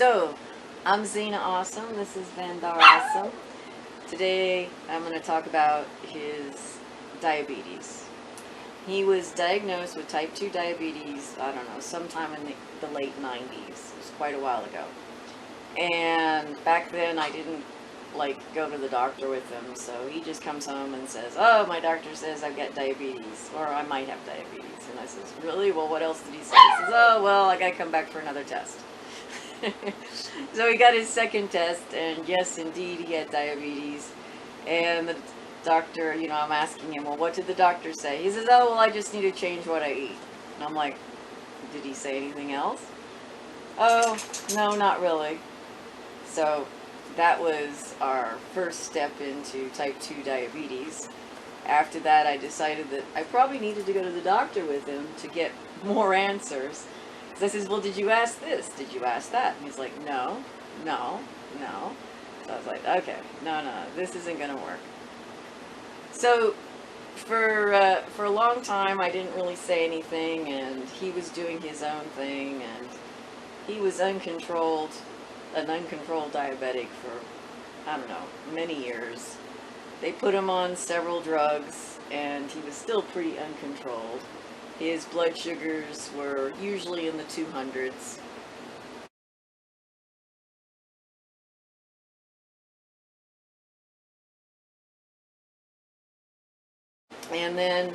So, I'm Zena Awesome. This is Vandar Awesome. Today, I'm going to talk about his diabetes. He was diagnosed with type 2 diabetes, I don't know, sometime in the late 90s. It was quite a while ago. And back then, I didn't, go to the doctor with him, so he just comes home and says, "Oh, my doctor says I've got diabetes, or I might have diabetes." And I says, "Really? Well, what else did he say?" He says, "Oh, well, I gotta come back for another test." So he got his second test, and yes, indeed, he had diabetes. And the doctor, I'm asking him, "Well, what did the doctor say?" He says, "Oh, well, I just need to change what I eat." And I'm like, "Did he say anything else?" "Oh, no, not really." So that was our first step into type 2 diabetes. After that, I decided that I probably needed to go to the doctor with him to get more answers. So I says, "Well, did you ask this? Did you ask that?" And he's like, "No, no, no." So I was like, "Okay, no, this isn't going to work." So for a long time, I didn't really say anything, and he was doing his own thing, and he was an uncontrolled diabetic for, I don't know, many years. They put him on several drugs, and he was still pretty uncontrolled. His blood sugars were usually in the 200s. And then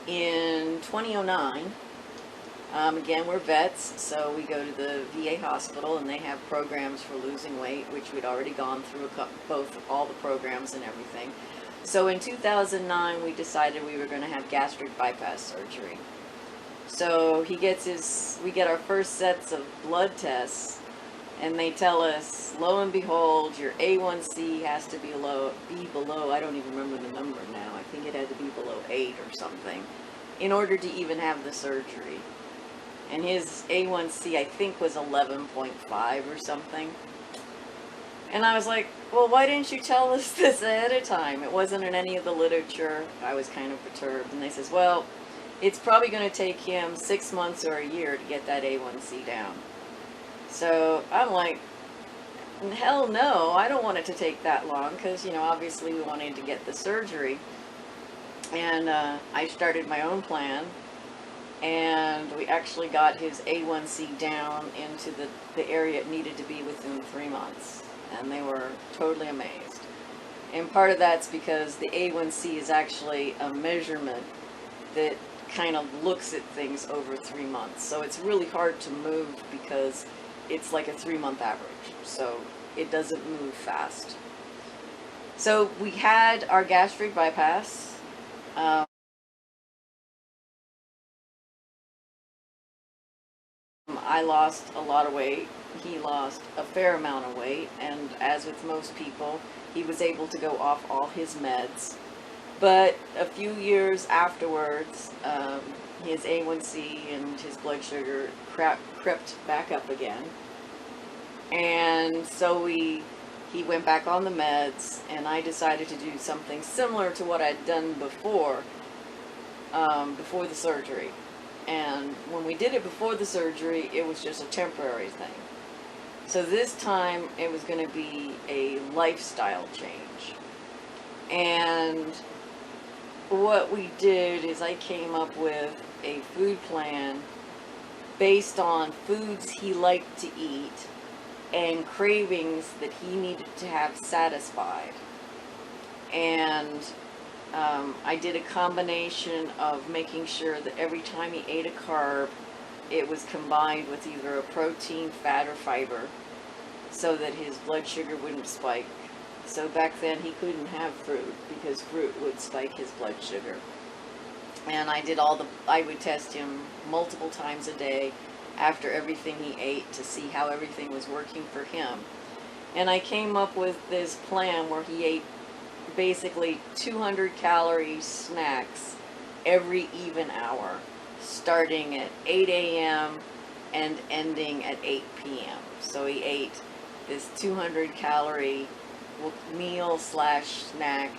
in 2009, again, we're vets, so we go to the VA hospital, and they have programs for losing weight, which we'd already gone through all the programs and everything. So in 2009, we decided we were going to have gastric bypass surgery. So we get our first sets of blood tests, and they tell us, lo and behold, your A1C has to be below, I don't even remember the number now, I think it had to be below 8 or something, in order to even have the surgery. And his A1C, I think, was 11.5 or something. And I was like, "Well, why didn't you tell us this ahead of time?" It wasn't in any of the literature. I was kind of perturbed. And they says, "Well, it's probably going to take him 6 months or a year to get that A1C down." So I'm like, hell no, I don't want it to take that long, because, obviously we wanted to get the surgery. And I started my own plan, and we actually got his A1C down into the area it needed to be within 3 months. And they were totally amazed. And part of that's because the A1C is actually a measurement that kind of looks at things over 3 months. So it's really hard to move because it's like a 3-month average. So it doesn't move fast. So we had our gastric bypass. I lost a lot of weight. He lost a fair amount of weight, and as with most people, he was able to go off all his meds. But a few years afterwards, his A1C and his blood sugar crept back up again. And so he went back on the meds, and I decided to do something similar to what I'd done before the surgery. And when we did it before the surgery, it was just a temporary thing. So this time, it was going to be a lifestyle change. And what we did is I came up with a food plan based on foods he liked to eat and cravings that he needed to have satisfied. And I did a combination of making sure that every time he ate a carb, it was combined with either a protein, fat, or fiber, so that his blood sugar wouldn't spike. So back then he couldn't have fruit because fruit would spike his blood sugar. And I would test him multiple times a day after everything he ate to see how everything was working for him. And I came up with this plan where he ate basically 200 calorie snacks every even hour, starting at 8 a.m. and ending at 8 p.m. So he ate this 200 calorie meal / snack.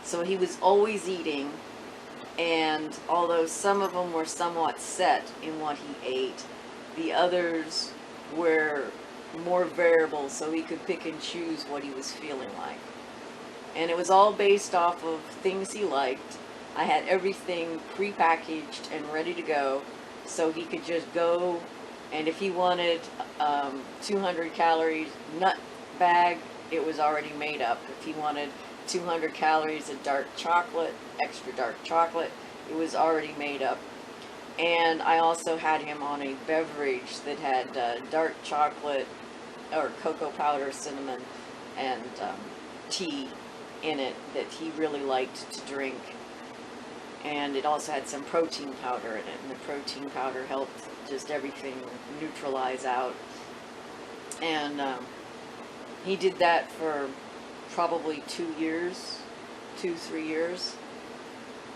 So he was always eating, and although some of them were somewhat set in what he ate, the others were more variables so he could pick and choose what he was feeling like. And it was all based off of things he liked. I had everything pre-packaged and ready to go, so he could just go, and if he wanted 200 calories nut bag, it was already made up. If he wanted 200 calories of dark chocolate, extra dark chocolate, it was already made up. And I also had him on a beverage that had dark chocolate or cocoa powder, cinnamon, and tea in it that he really liked to drink. And it also had some protein powder in it, and the protein powder helped just everything neutralize out. And he did that for probably 2 years, 3 years,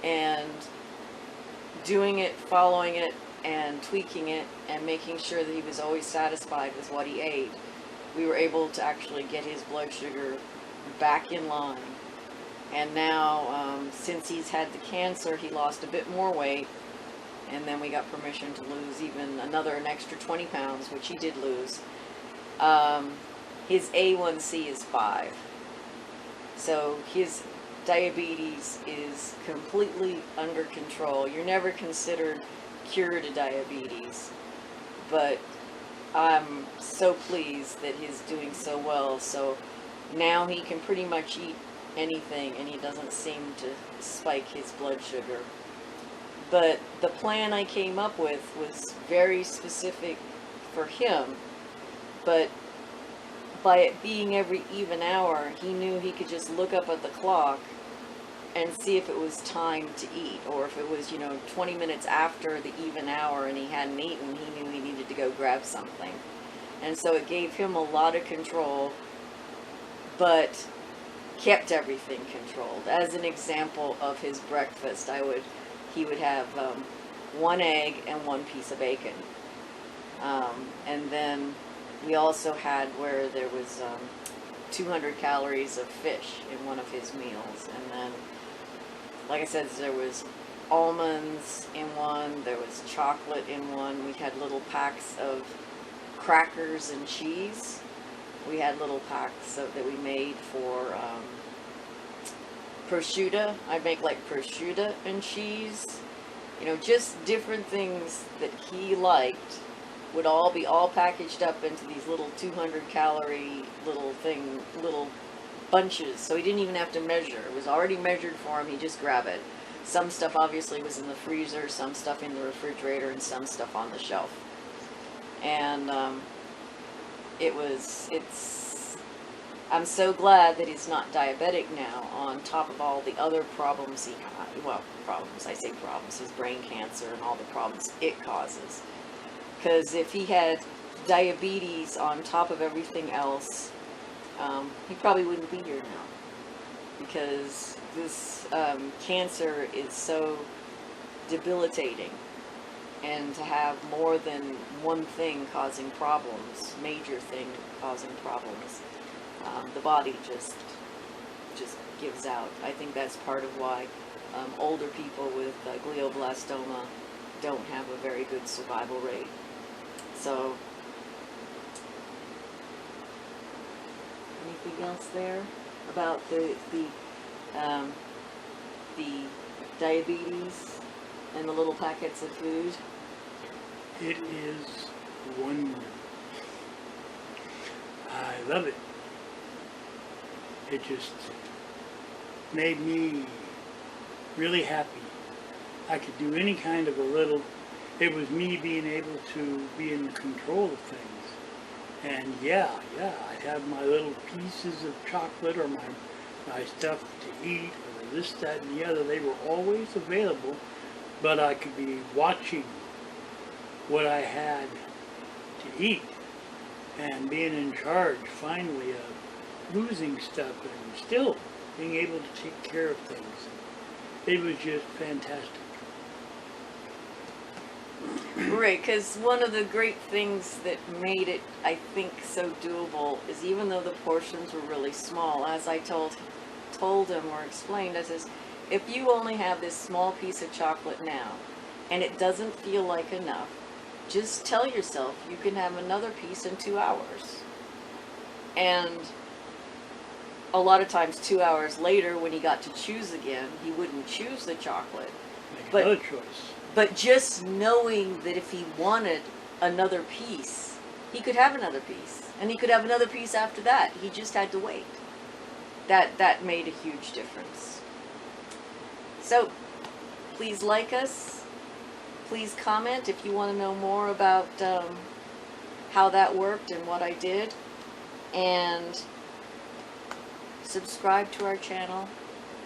and doing it, following it, and tweaking it, and making sure that he was always satisfied with what he ate, we were able to actually get his blood sugar back in line. And now, since he's had the cancer, he lost a bit more weight, and then we got permission to lose even an extra 20 pounds, which he did lose. His A1C is 5. So his diabetes is completely under control. You're never considered cured of diabetes, but I'm so pleased that he's doing so well. So now he can pretty much eat anything, and he doesn't seem to spike his blood sugar. But the plan I came up with was very specific for him, but by it being every even hour, he knew he could just look up at the clock and see if it was time to eat, or if it was, 20 minutes after the even hour and he hadn't eaten, he knew he needed to go grab something. And so it gave him a lot of control, but kept everything controlled. As an example of his breakfast, he would have 1 egg and 1 piece of bacon. And then we also had where there was 200 calories of fish in one of his meals. And then, like I said, there was almonds in one, there was chocolate in one. We had little packs of crackers and cheese. We had little packs that we made for prosciutto. I make like prosciutto and cheese. Just different things that he liked would all be packaged up into these little 200 calorie little bunches. So he didn't even have to measure. It was already measured for him. He just grabbed it. Some stuff obviously was in the freezer, some stuff in the refrigerator, and some stuff on the shelf. And I'm so glad that he's not diabetic now, on top of all the other problems he had. Well, problems, I say problems, his brain cancer and all the problems it causes. Because if he had diabetes on top of everything else, he probably wouldn't be here now. Because this cancer is so debilitating. And to have more than one thing causing problems, major thing causing problems, the body just gives out. I think that's part of why older people with glioblastoma don't have a very good survival rate. So, anything else there about the diabetes and the little packets of food? It is wonderful. I love it. It just made me really happy. I could do any kind of it was me being able to be in control of things. And yeah, I'd have my little pieces of chocolate or my stuff to eat, or this, that, and the other. They were always available, but I could be watching what I had to eat and being in charge finally of losing stuff and still being able to take care of things. It was just fantastic. Right, because one of the great things that made it, I think, so doable is even though the portions were really small, as I told him or explained, I says, if you only have this small piece of chocolate now and it doesn't feel like enough, just tell yourself you can have another piece in 2 hours. And a lot of times 2 hours later, when he got to choose again, he wouldn't choose the chocolate. Make But- another choice. But just knowing that if he wanted another piece, he could have another piece. And he could have another piece after that. He just had to wait. That made a huge difference. So, please like us. Please comment if you want to know more about how that worked and what I did. And subscribe to our channel.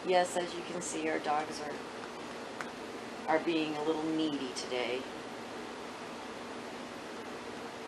Yes, as you can see, our dogs are being a little needy today.